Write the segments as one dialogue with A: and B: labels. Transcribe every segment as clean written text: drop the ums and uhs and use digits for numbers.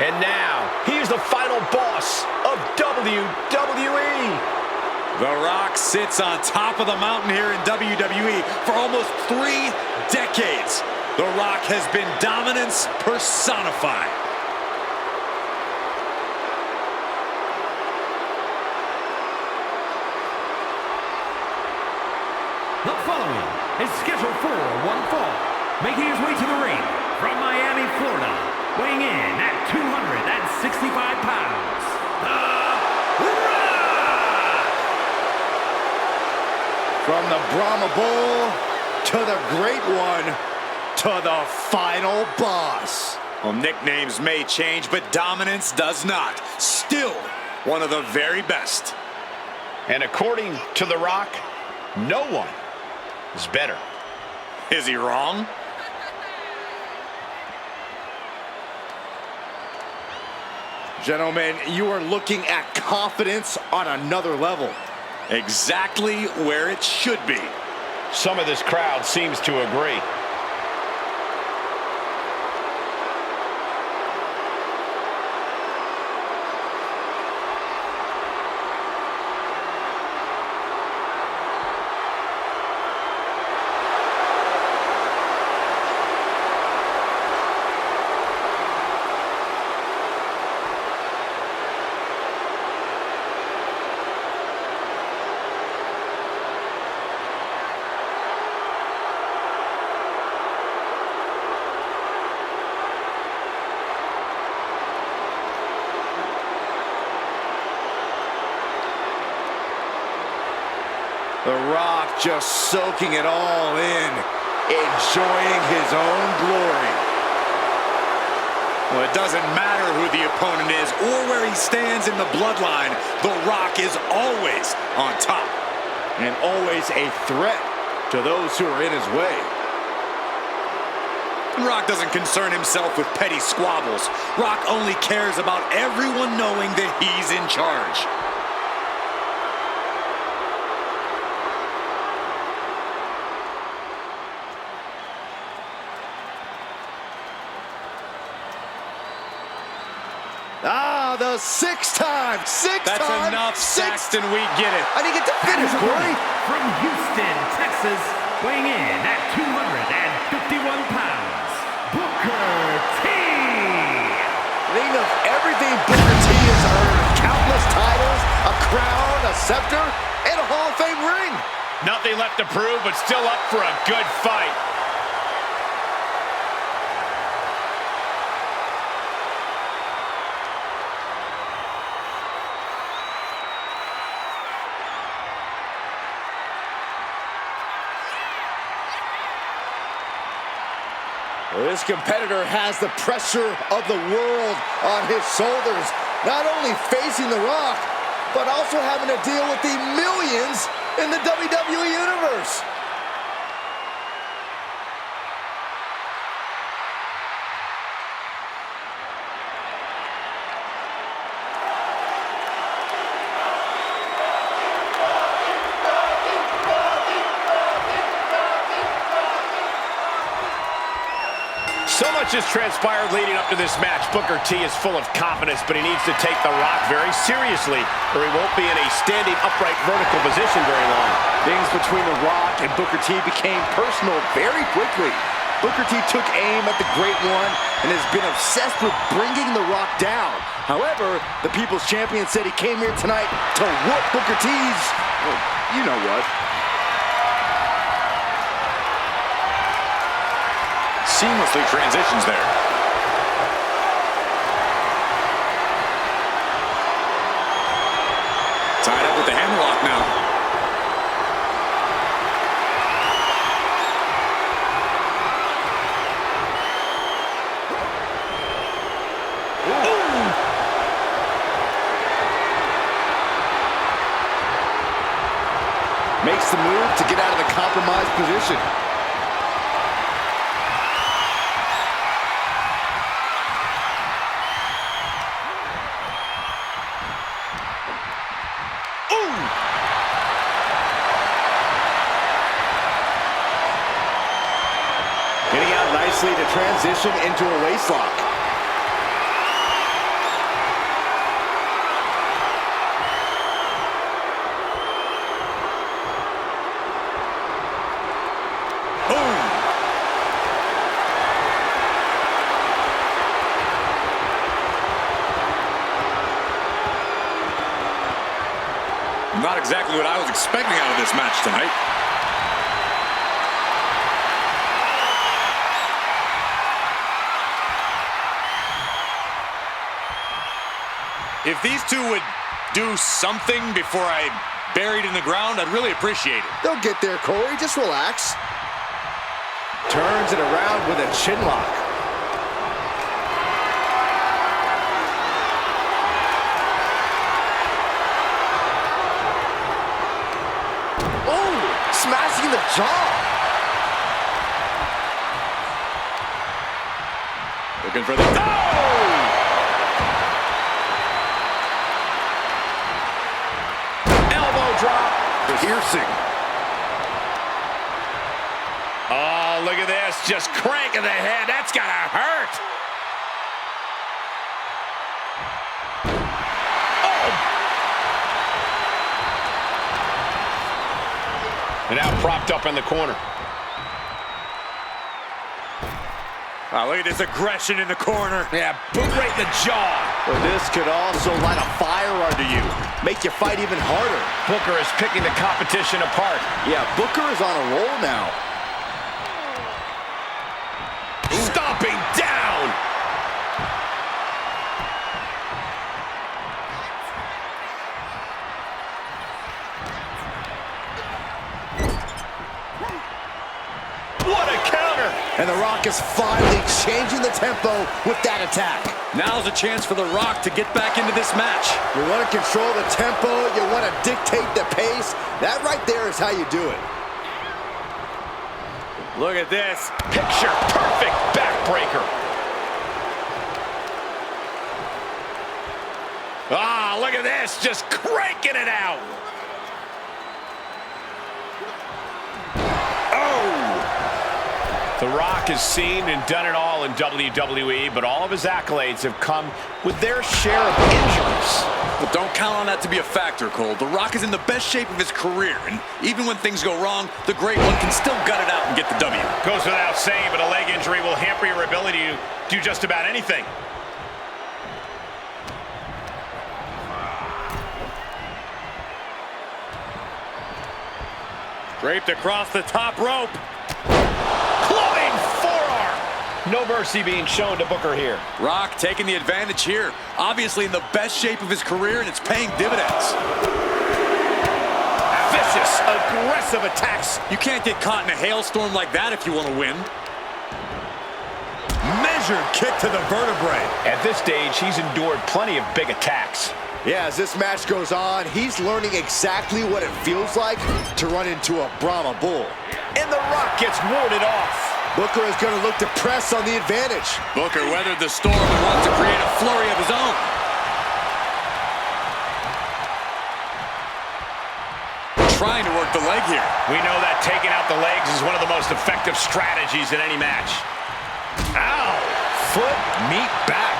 A: And now, he's the final boss of WWE.
B: The Rock sits on top of the mountain here in WWE for almost 3 decades. The Rock has been dominance personified.
C: The following is scheduled for one fall, making his way to the ring from Miami, Florida, weighing in at 265 pounds, The Rock!
D: From the Brahma Bull to the Great One to the final boss.
B: Well, nicknames may change, but dominance does not. Still one of the very best.
A: And according to The Rock, no one is better.
B: Is he wrong?
D: Gentlemen, you are looking at confidence on another level.
B: Exactly where it should be.
A: Some of this crowd seems to agree.
D: The Rock just soaking it all in, enjoying his own glory.
B: Well, it doesn't matter who the opponent is or where he stands in the bloodline. The Rock is always on top.
D: And always a threat to those who are in his way.
B: Rock doesn't concern himself with petty squabbles. Rock only cares about everyone knowing that he's in charge.
D: The sixth time.
B: That's enough, Saxton. We get it.
D: I didn't get to finish, Corey.
C: From Houston, Texas, weighing in at 251 pounds, Booker T.
D: Think of everything Booker T has earned. Countless titles, a crown, a scepter, and a Hall of Fame ring.
A: Nothing left to prove, but still up for a good fight.
D: This competitor has the pressure of the world on his shoulders, not only facing The Rock, but also having to deal with the millions in the WWE Universe.
A: So much has transpired leading up to this match. Booker T is full of confidence, but he needs to take The Rock very seriously, or he won't be in a standing upright vertical position very long.
D: Things between The Rock and Booker T became personal very quickly. Booker T took aim at the Great One and has been obsessed with bringing The Rock down. However, the People's Champion said he came here tonight to whoop Booker T's, well, you know what.
B: Seamlessly transitions there. Tied up with the hammerlock now.
D: Makes the move to get out of the compromised position. Getting out nicely to transition into a waistlock.
B: expecting out of this match tonight. If these two would do something before I buried in the ground, I'd really appreciate it.
D: They'll get there, Corey. Just relax. Turns it around with a chin lock. Oh, smashing the jaw.
B: Looking for the...
A: Oh! Elbow drop.
D: Piercing.
A: Oh, look at this. Just cranking the head. That's gotta hurt. Oh! And now propped up in the corner.
B: Oh, look at this aggression in the corner.
A: Yeah, boot right in the jaw.
D: Well, this could also light a fire under you. Make you fight even harder.
A: Booker is picking the competition apart.
D: Yeah, Booker is on a roll now.
A: Stomping down. What a counter.
D: And The Rock is finally changing the tempo with that attack.
B: Now's a chance for The Rock to get back into this match.
D: You want to control the tempo, you want to dictate the pace. That right there is how you do it.
B: Look at this.
A: Picture perfect backbreaker. Ah, look at this, just cranking it out. The Rock has seen and done it all in WWE, but all of his accolades have come with their share of injuries.
B: But don't count on that to be a factor, Cole. The Rock is in the best shape of his career, and even when things go wrong, the Great One can still gut it out and get the W.
A: Goes without saying, but a leg injury will hamper your ability to do just about anything.
B: Draped across the top rope.
A: No mercy being shown to Booker here.
B: Rock taking the advantage here. Obviously in the best shape of his career, and it's paying dividends.
A: Vicious, aggressive attacks.
B: You can't get caught in a hailstorm like that if you want to win. Measured kick to the vertebrae.
A: At this stage, he's endured plenty of big attacks.
D: Yeah, as this match goes on, he's learning exactly what it feels like to run into a Brahma bull.
A: And The Rock gets warded off.
D: Booker is going to look to press on the advantage.
B: Booker weathered the storm and wants to create a flurry of his own. Trying to work the leg here.
A: We know that taking out the legs is one of the most effective strategies in any match. Ow! Foot meet back.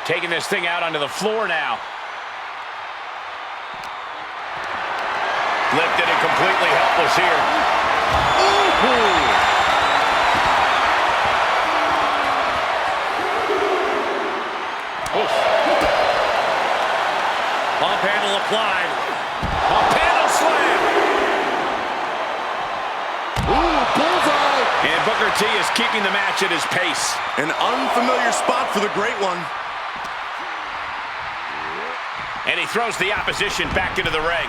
A: Taking this thing out onto the floor now. Lifted and completely helpless here. Ooh. Oof.
B: Pump handle applied.
A: Pump handle slam.
D: Ooh, bullseye.
A: And Booker T is keeping the match at his pace.
B: An unfamiliar spot for the Great One.
A: And he throws the opposition back into the ring.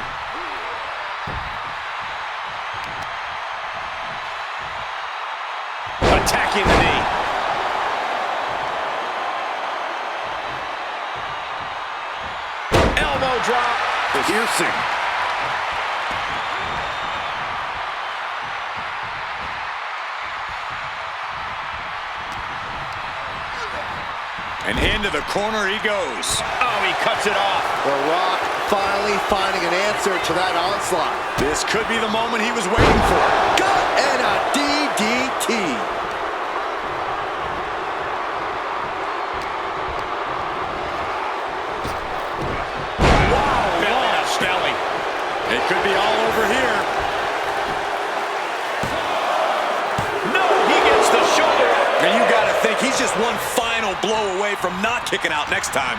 A: Attacking the knee. Elbow drop.
D: Piercing.
B: And into the corner he goes.
A: Oh, he cuts it off.
D: The Rock finally finding an answer to that onslaught.
B: This could be the moment he was waiting for.
D: Gut and a DDT.
B: It could be all over here.
A: No, he gets the shoulder.
B: And you got to think he's just one final blow away from not kicking out next time.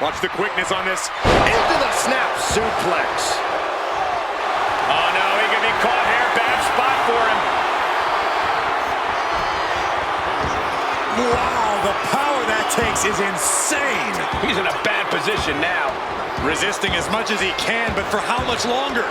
B: Watch the quickness on this.
D: Into the snap suplex.
A: Oh, no, he could be caught here. Bad spot for him.
B: Wow, the power that takes is insane.
A: He's in a bad position now.
B: Resisting as much as he can, but for how much longer?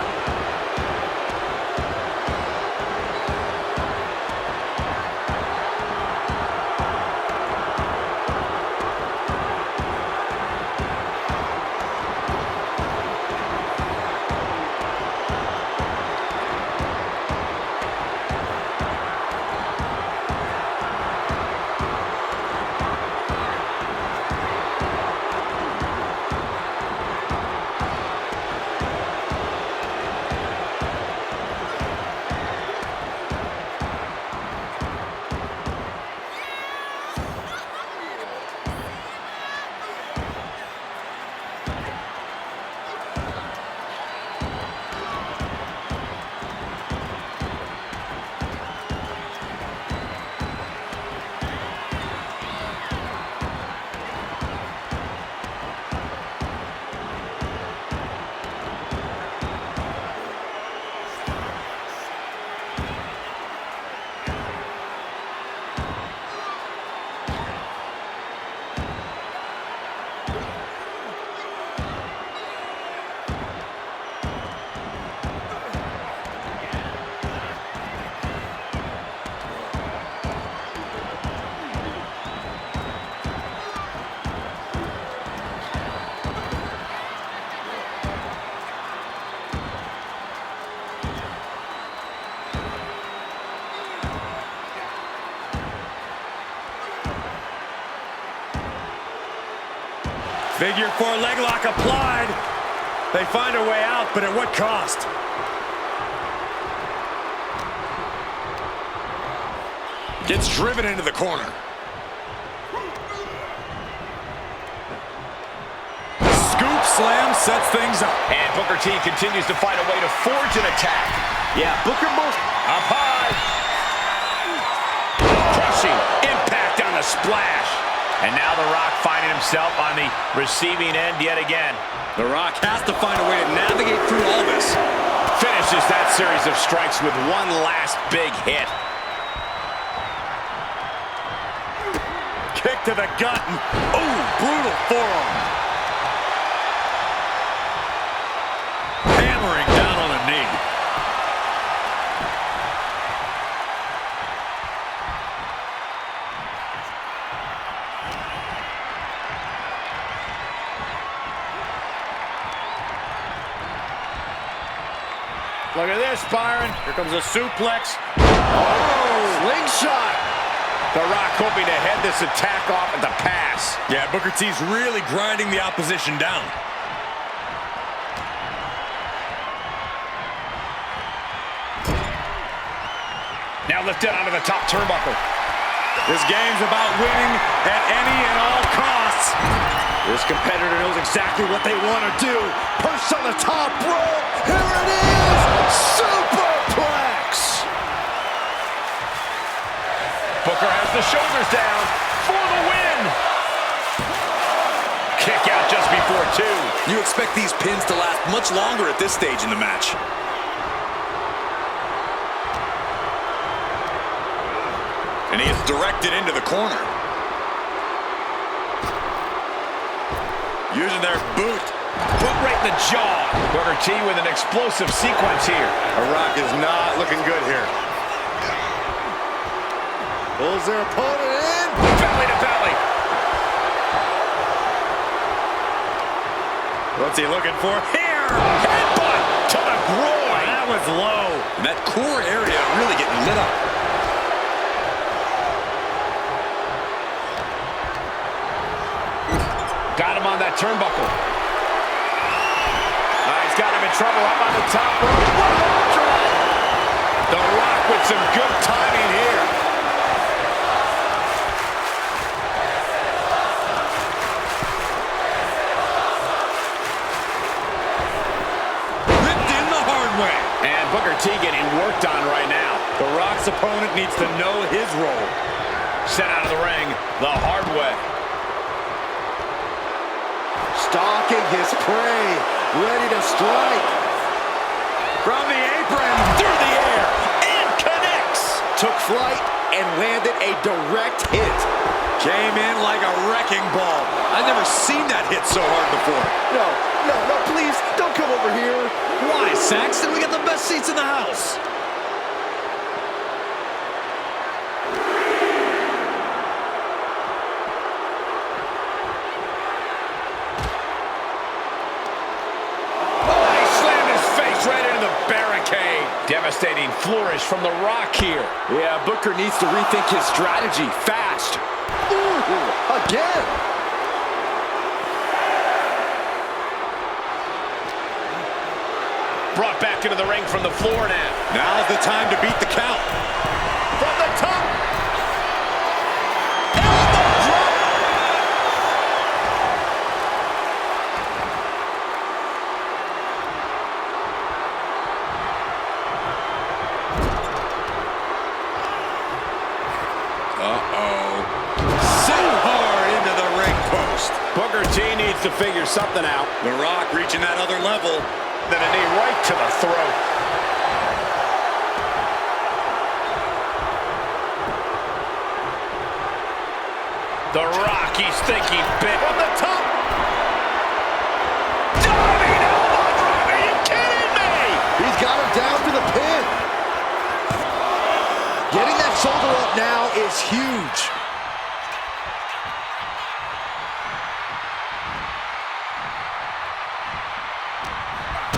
B: Figure four leg lock applied. They find a way out, but at what cost? Gets driven into the corner. Scoop slam sets things up.
A: And Booker T continues to find a way to forge an attack.
D: Yeah, Booker most
A: Up high. Crushing impact on the splash. And now The Rock finding himself on the receiving end yet again.
B: The Rock has to find a way to navigate through all this.
A: Finishes that series of strikes with one last big hit.
B: Kick to the gut. Oh, brutal forearm. Hammering down on a knee.
A: Look at this, Byron. Here comes a suplex.
D: oh, slingshot.
A: The Rock hoping to head this attack off at the pass.
B: Yeah, Booker T's really grinding the opposition down.
A: Now lifted onto the top turnbuckle.
B: This game's about winning at any and all costs.
D: This competitor knows exactly what they want to do. Perched on the top rope. Here it is. Superplex.
A: Booker has the shoulders down for the win. Kick out just before 2.
B: You expect these pins to last much longer at this stage in the match. And he is directed into the corner. Using their boot.
A: Foot right in the jaw. Booker T with an explosive sequence here.
D: The Rock is not looking good here. Pulls their opponent in.
A: Belly to belly.
B: What's he looking for here?
A: Headbutt to the groin.
B: That was low. And that core area really getting lit up.
A: Got him on that turnbuckle. He's got him in trouble up on the top rope. What a drop. The Rock with some good timing here.
B: Ripped in the hard way.
A: And Booker T getting worked on right now.
B: The Rock's opponent needs to know his role.
A: Sent out of the ring the hard way.
D: stalking his prey, ready to strike.
B: From the apron, through the air,
A: And connects.
D: Took flight and landed a direct hit.
B: came in like a wrecking ball. I've never seen that hit so hard before.
D: No, please, don't come over here.
B: Why, Saxton? We got the best seats in the house.
A: Devastating flourish from The Rock here.
D: Yeah, Booker needs to rethink his strategy fast. Ooh, again.
A: Brought back into the ring from the floor now.
B: Now's the time to beat the count.
A: From the top. Booker T needs to figure something out.
B: The Rock reaching that other level.
A: Then a knee right to the throat. The Rock, he's thinking big. From the top. Diving elbow drop. Are you kidding me?
D: He's got him down to the pin. Getting that shoulder up now is huge.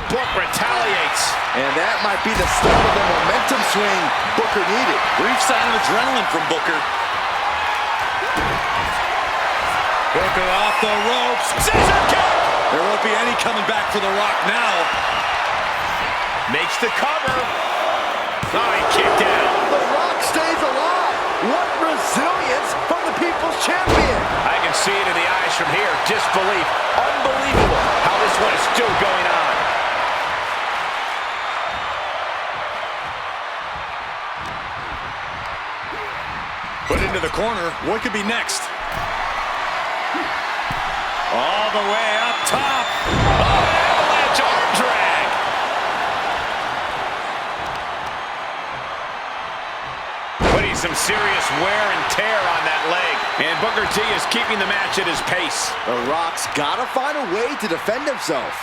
A: Book retaliates.
B: And that might be the start of the momentum swing Booker needed. Brief sign of adrenaline from Booker. Booker off the ropes.
A: Scissor kick.
B: There won't be any coming back for The Rock now.
A: Makes the cover. Oh, he kicked out.
D: The Rock stays alive. What resilience from the People's Champion.
A: I can see it in the eyes from here. Disbelief. Unbelievable how this one is still going on.
B: Put into the corner. What could be next? All the way up top.
A: Oh, avalanche arm drag. Putting some serious wear and tear on that leg. And Booker T is keeping the match at his pace.
D: The Rock's got to find a way to defend himself.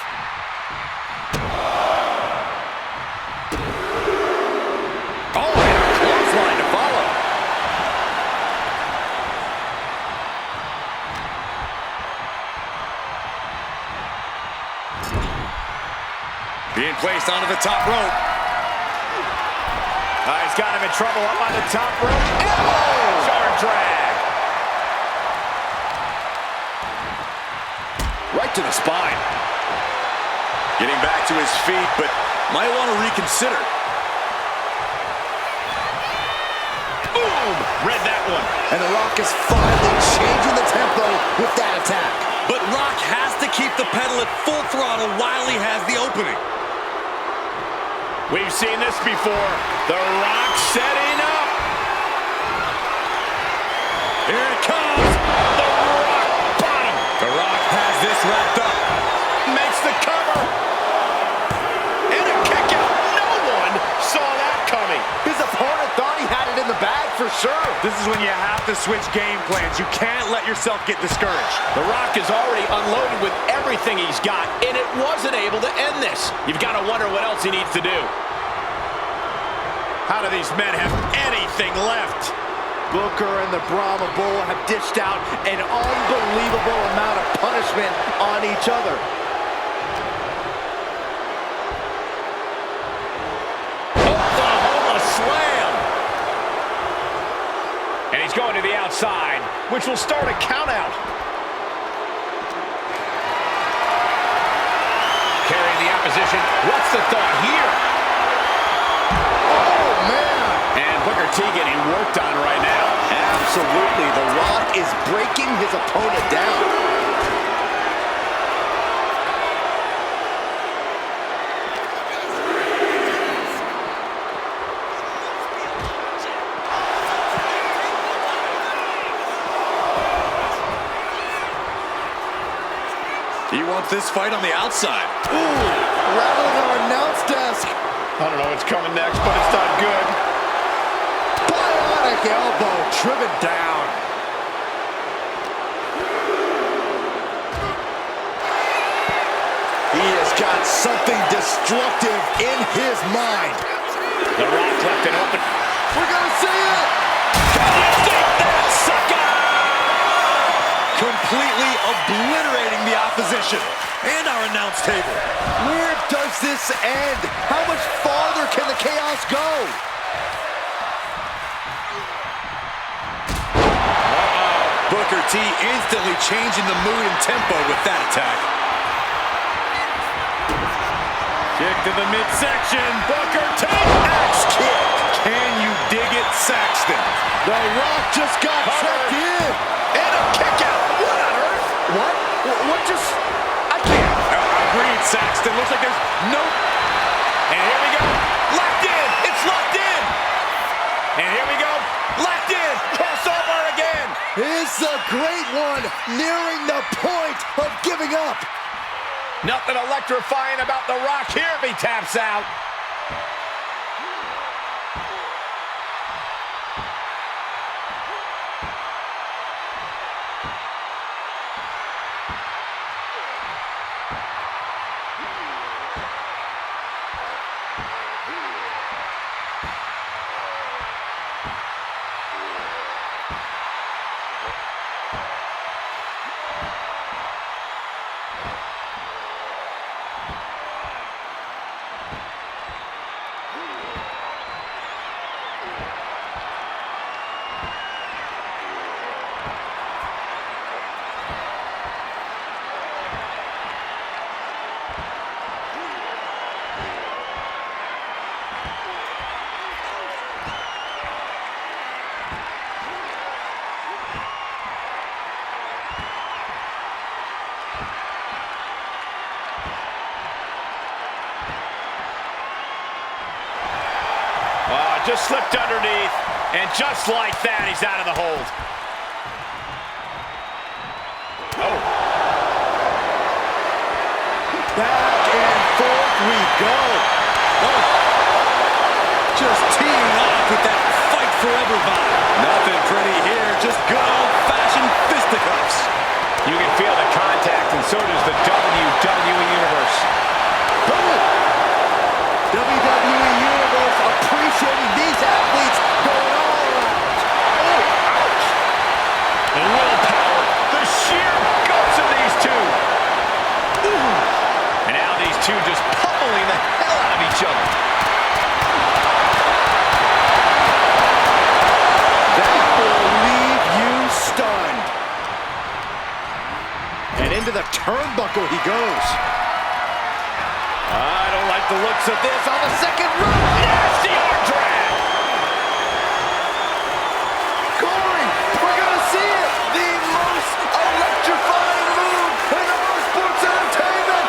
A: Oh, and a clothesline to follow.
B: Being placed onto the top rope.
A: He's got him in trouble up on the top rope. Elbow! Arm drag.
B: Right to the spine. Getting back to his feet, but might want to reconsider.
A: Boom! Read that one.
D: And The Rock is finally changing the tempo with that attack.
B: But Rock has to keep the pedal at full throttle while he has the opening.
A: We've seen this before. The Rock setting up.
B: Here it comes.
A: The Rock bottom.
B: The Rock has this wrapped up.
A: Makes the cover. And a kick out. No one saw that coming.
D: His opponent thought he had it in the bag for sure.
B: This is when you have to switch game plans. You can't let yourself get discouraged.
A: The Rock is already unloaded with everything he's got, and it wasn't able to end this. You've got to wonder what else he needs to do. How do these men have anything left?
D: Booker and the Brahma Bull have dished out an unbelievable amount of punishment on each other.
A: Oklahoma slam. And he's going to the outside, which will start a count out. Carrying the opposition. What's the thought here? Booker T getting worked on right now.
D: Absolutely. The Rock is breaking his opponent down.
B: He wants this fight on the outside.
D: Ooh, rattling our announce desk.
A: I don't know what's coming next, but it's not good.
D: Bionic elbow driven down. He has got something destructive in his mind.
A: The Rock left it open.
D: We're gonna see it.
A: Can you take that, sucker?
B: Completely obliterating the opposition and our announce table.
D: Where does this end? How much farther can the chaos go?
B: Booker T instantly changing the mood and tempo with that attack. Kick to the midsection. Booker T. Axe kick. Can you dig it, Saxton?
D: The Rock just got checked in.
B: And a kick out. What on earth?
D: What? What just... I can't.
B: Agreed, Saxton. Looks like there's no...
A: And here we go. Locked in. It's locked in. And here we go. Locked in. Crossover again.
D: It's a great one, nearing the point of giving up.
A: Nothing electrifying about The Rock here if he taps out. Just slipped underneath, and just like that, he's out of the hold. Oh.
D: Back and forth we go.
B: Oh. Just teeing off with that fight forever vibe. Nothing pretty here, just good old-fashioned fisticuffs.
A: You can feel the contact, and so does the WWE Universe.
D: Boom! WWE Universe appreciating these athletes going all around. Oh, ouch!
A: The willpower, the sheer guts of these two. Ooh. And now these two just pummeling the hell out of each other.
D: That will leave you stunned. And into the turnbuckle he goes.
A: I don't like the looks of this on the second row. Nasty arm drag.
D: Corey, we're going to see it. The most electrifying move in all sports entertainment.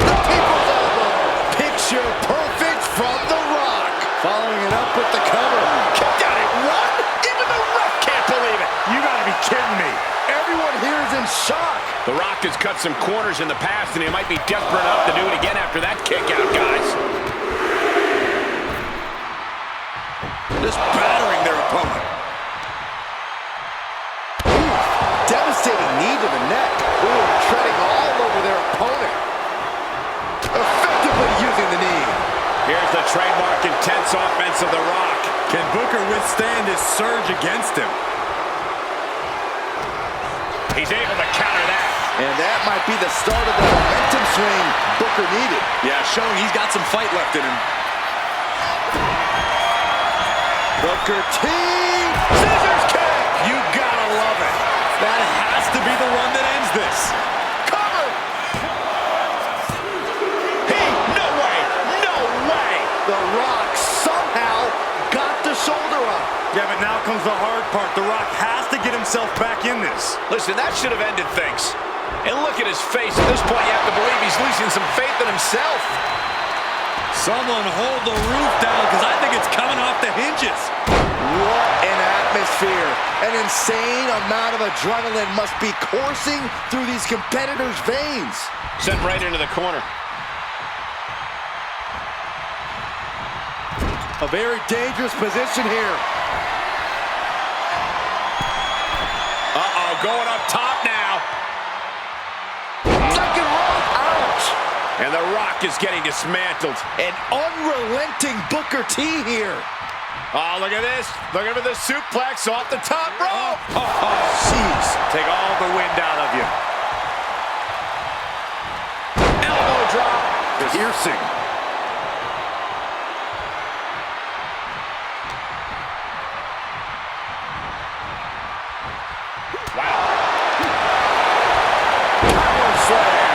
D: The people's elbow. Picture perfect from The Rock. Following it up with the cover.
A: Kicked out at one. Even the ref can't believe it.
D: You got to be kidding me. Everyone here is in shock.
A: The Rock has cut some corners in the past, and he might be desperate enough to do it again after that kick out, guys.
B: Just battering their opponent.
D: Ooh, devastating knee to the neck. Ooh, treading all over their opponent. Effectively using the knee.
A: Here's the trademark intense offense of The Rock.
B: Can Booker withstand his surge against him?
A: He's able to counter that.
D: And that might be the start of the momentum swing Booker needed.
B: Yeah, showing he's got some fight left in him.
D: Booker T.
B: Scissors kick! You gotta love it. That has to be the one that ends this.
A: Cover! No way! No way!
D: The Rock somehow got the shoulder up.
B: Yeah, but now comes the hard part. The Rock has to get himself back in this.
A: Listen, that should have ended things. And look at his face. At this point, you have to believe he's losing some faith in himself.
B: Someone hold the roof down, because I think it's coming off the hinges.
D: What an atmosphere. An insane amount of adrenaline must be coursing through these competitors' veins.
A: Sent right into the corner.
D: A very dangerous position here.
A: Uh-oh, going up top now.
D: Second rope, ouch.
A: And The Rock is getting dismantled.
D: An unrelenting Booker T here.
A: Oh, look at this. Look at the suplex off the top rope.
D: Jeez.
B: Take all the wind out of you.
A: Elbow drop.
D: Piercing.
A: Wow.
D: Power slam.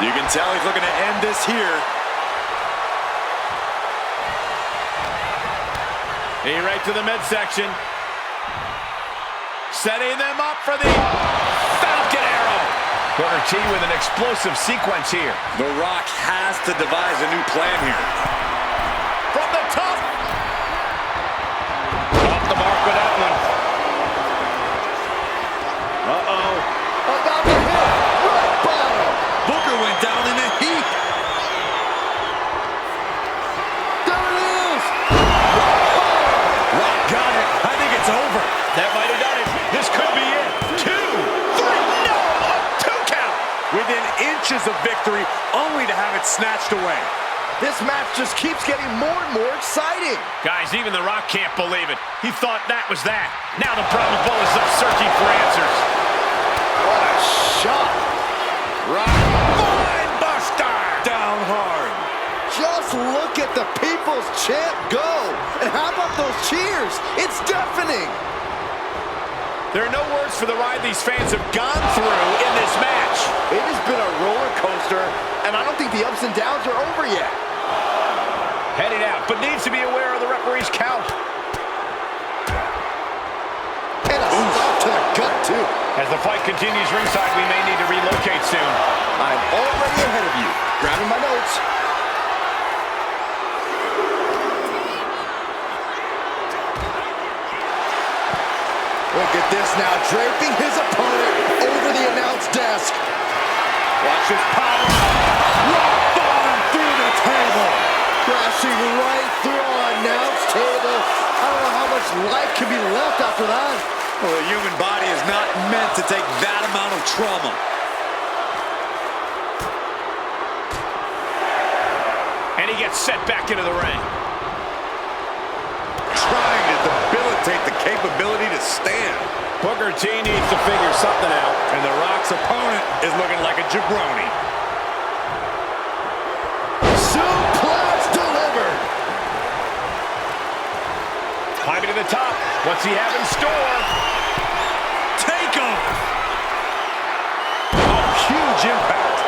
B: You can tell he's looking to end this here.
A: He right to the midsection. Setting them up for the Falcon Arrow. Booker T with an explosive sequence here.
B: The Rock has to devise a new plan here.
A: From the top. Off the mark with that one. Uh-oh.
D: About to hit. Rock bottom.
B: Booker went down in a heap.
D: There it is.
B: Rock got it. I think it's over.
A: That might have done it. This could be it. 2, 3, no! A 2 count.
B: Within inches of victory, only to have it snatched away.
D: This match just keeps getting more and more exciting.
A: Guys, even The Rock can't believe it. He thought that was that. Now the Brahma Bull is up searching for answers.
D: What a shot.
A: Rock. Mind Buster.
B: Down hard.
D: Just look at the people's champ go. And how about those cheers? It's deafening.
A: There are no words for the ride these fans have gone through in this match.
D: It has been a roller coaster, and I don't think the ups and downs are over yet.
A: Heading out, but needs to be aware of the referee's count.
D: And a stop to the gut, too.
A: As the fight continues ringside, we may need to relocate soon.
D: I'm already ahead of you. Grabbing my notes. Look at this now, draping his opponent over the announce desk.
A: Watch his power.
B: Rock bottom through the table.
D: Crashing right through our announce table. I don't know how much life can be left after that.
B: Well, the human body is not meant to take that amount of trauma.
A: And he gets set back into the ring.
B: Trying to debilitate the capability to stand.
A: Booker T needs to figure something out.
B: And The Rock's opponent is looking like a jabroni.
D: Suplex delivered.
A: Climbing to the top. What's he have in store?
B: Take him! Oh, huge impact.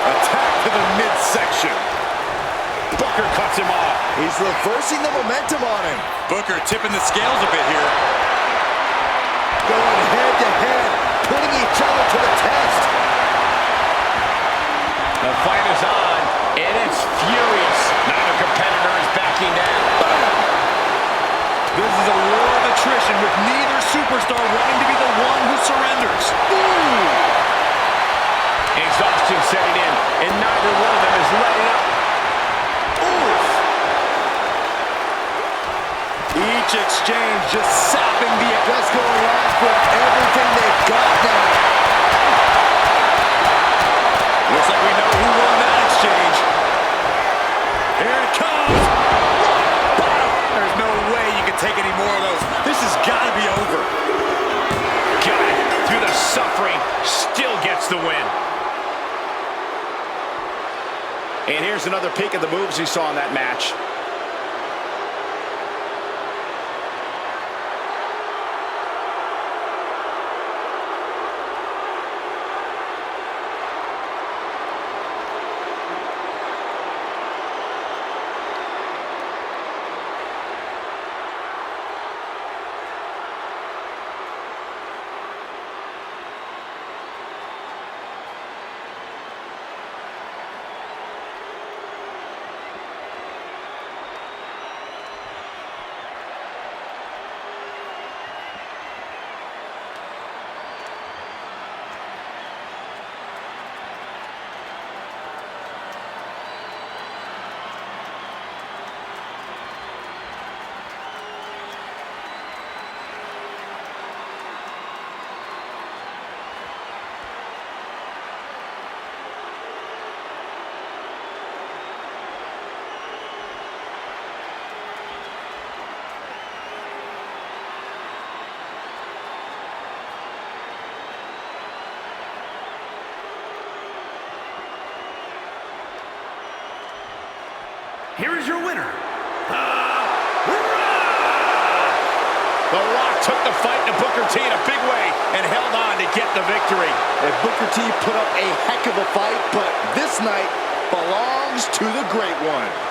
B: Attack to the midsection.
A: Booker cuts him off.
D: He's reversing the momentum on him.
B: Booker tipping the scales a bit here.
D: Going head to head, putting each other to the test.
A: The fight is on, and it's furious. Neither competitor is backing down.
B: This is a war of attrition with neither superstar wanting to be the one who surrenders.
A: Exhaustion setting in, and neither one of them is letting up.
B: Each exchange just sapping the...
D: Just going after everything they've got now.
B: Looks like we know who won that exchange. Here it comes. There's no way you can take any more of those. This has got to be over.
A: Got it. Through the suffering, still gets the win. And here's another peek at the moves he saw in that match.
C: here is your winner,
A: The Rock took the fight to Booker T in a big way and held on to get the victory.
D: And Booker T put up a heck of a fight, but this night belongs to the Great One.